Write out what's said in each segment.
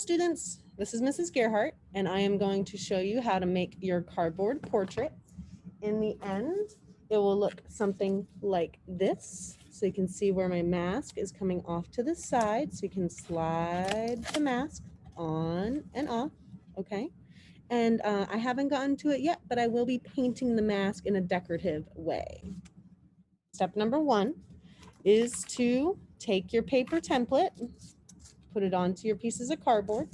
students, this is Mrs. Gerhart, and I am going to show you how to make your cardboard portrait. In the end, it will look something like this. So you can see where my mask is coming off to the side. So you can slide the mask on and off, okay? And I haven't gotten to it yet, but I will be painting the mask in a decorative way. Step number 1 is to take your paper template, put it onto your pieces of cardboard.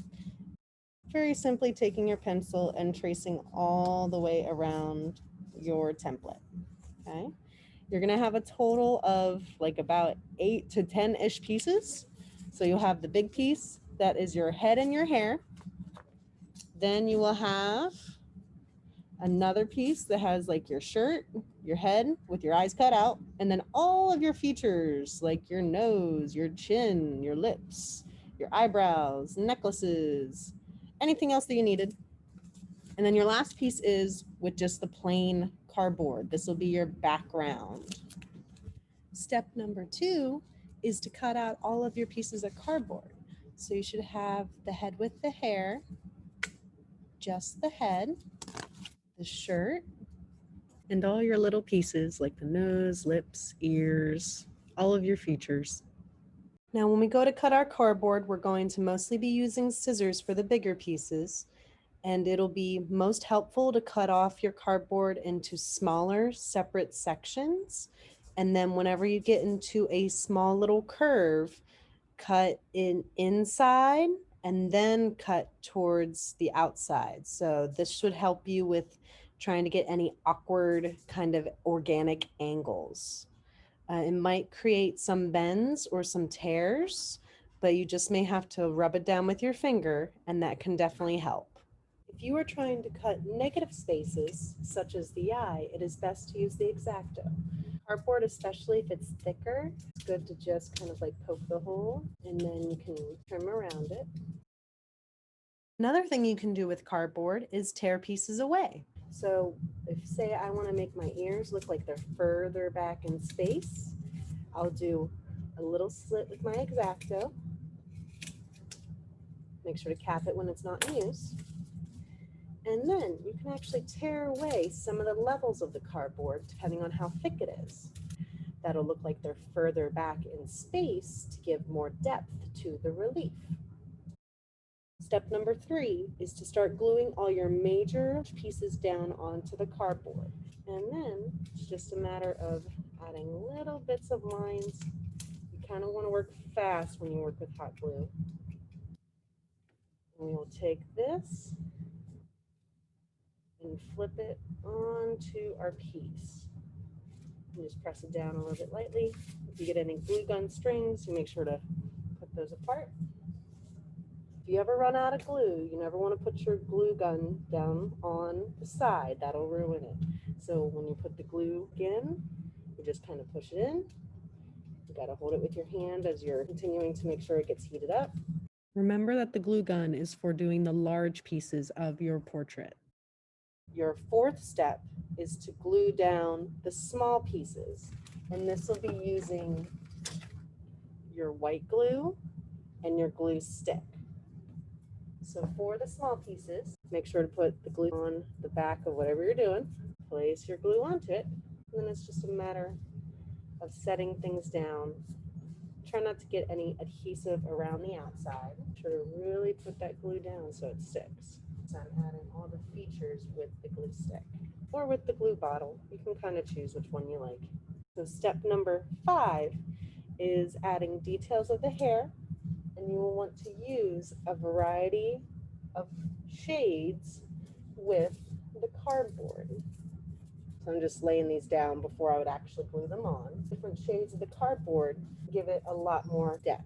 Very simply taking your pencil and tracing all the way around your template, okay? You're gonna have a total of like about 8 to 10-ish pieces. So you'll have the big piece that is your head and your hair. Then you will have another piece that has like your shirt, your head with your eyes cut out, and then all of your features like your nose, your chin, your lips, your eyebrows, necklaces, anything else that you needed. And then your last piece is with just the plain cardboard. This will be your background. Step number 2 is to cut out all of your pieces of cardboard. So you should have the head with the hair, just the head, the shirt, and all your little pieces like the nose, lips, ears, all of your features. Now, when we go to cut our cardboard, we're going to mostly be using scissors for the bigger pieces, and it'll be most helpful to cut off your cardboard into smaller, separate sections. And then whenever you get into a small little curve, cut in inside and then cut towards the outside. So this should help you with trying to get any awkward kind of organic angles. It might create some bends or some tears, but you just may have to rub it down with your finger, and that can definitely help. If you are trying to cut negative spaces, such as the eye, it is best to use the X-Acto. Cardboard, especially if it's thicker, it's good to just kind of like poke the hole and then you can trim around it. Another thing you can do with cardboard is tear pieces away. So if say I want to make my ears look like they're further back in space, I'll do a little slit with my X-Acto. Make sure to cap it when it's not in use. And then you can actually tear away some of the levels of the cardboard depending on how thick it is. That'll look like they're further back in space to give more depth to the relief. Step number 3 is to start gluing all your major pieces down onto the cardboard. And then it's just a matter of adding little bits of lines. You kind of want to work fast when you work with hot glue. And we will take this and flip it onto our piece. And just press it down a little bit lightly. If you get any glue gun strings, you make sure to put those apart. If you ever run out of glue, you never want to put your glue gun down on the side. That'll ruin it. So when you put the glue in, you just kind of push it in. You got to hold it with your hand as you're continuing to make sure it gets heated up. Remember that the glue gun is for doing the large pieces of your portrait. Your 4th step is to glue down the small pieces, and this will be using your white glue and your glue stick. So for the small pieces, make sure to put the glue on the back of whatever you're doing, place your glue onto it, and then it's just a matter of setting things down. Try not to get any adhesive around the outside. Make sure to really put that glue down so it sticks. So I'm adding all the features with the glue stick or with the glue bottle. You can kind of choose which one you like. So step number 5 is adding details of the hair, and you will want to use a variety of shades with the cardboard. So I'm just laying these down before I would actually glue them on. Different shades of the cardboard give it a lot more depth.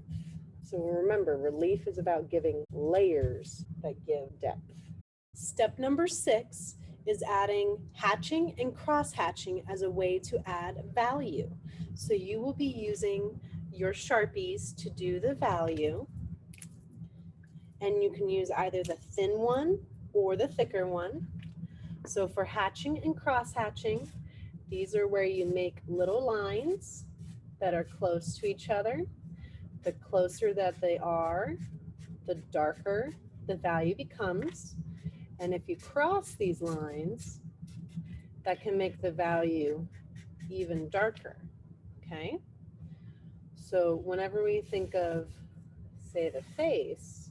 So remember, relief is about giving layers that give depth. Step number 6 is adding hatching and cross hatching as a way to add value. So you will be using your Sharpies to do the value, and you can use either the thin one or the thicker one. So for hatching and cross hatching, these are where you make little lines that are close to each other. The closer that they are, the darker the value becomes. And if you cross these lines, that can make the value even darker, okay? So whenever we think of, say, the face,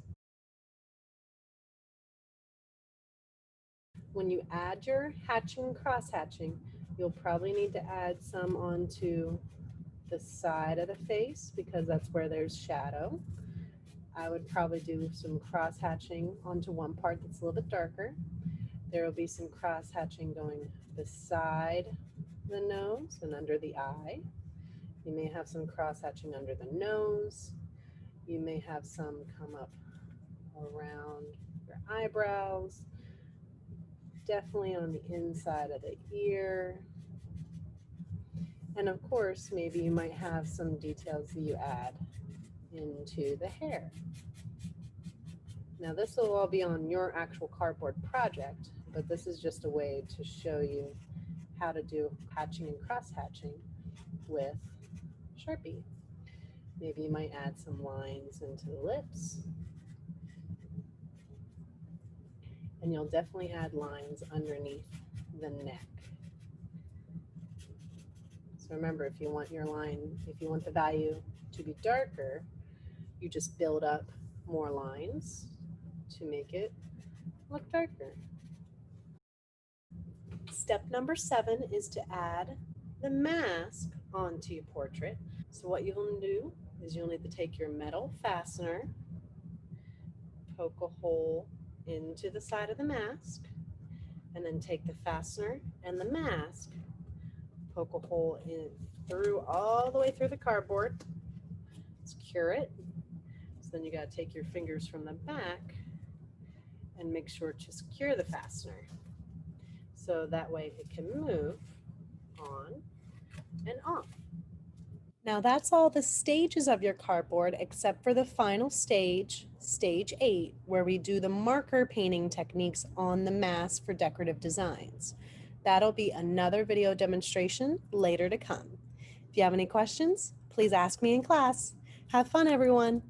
when you add your hatching and cross hatching, you'll probably need to add some onto the side of the face because that's where there's shadow. I would probably do some cross hatching onto one part that's a little bit darker. There will be some cross hatching going beside the nose and under the eye. You may have some cross hatching under the nose. You may have some come up around your eyebrows, definitely on the inside of the ear. And of course, maybe you might have some details that you add into the hair. Now this will all be on your actual cardboard project, but this is just a way to show you how to do hatching and cross hatching with Sharpie. Maybe you might add some lines into the lips. And you'll definitely add lines underneath the neck. So remember, if you want your line, if you want the value to be darker, you just build up more lines to make it look darker. Step number 7 is to add the mask onto your portrait. So what you'll do is you'll need to take your metal fastener, poke a hole into the side of the mask, and then take the fastener and the mask, poke a hole in through all the way through the cardboard, secure it. So then you got to take your fingers from the back and make sure to secure the fastener. So that way it can move on and off. Now that's all the stages of your cardboard except for the final stage, stage 8, where we do the marker painting techniques on the mask for decorative designs. That'll be another video demonstration later to come. If you have any questions, please ask me in class. Have fun, everyone.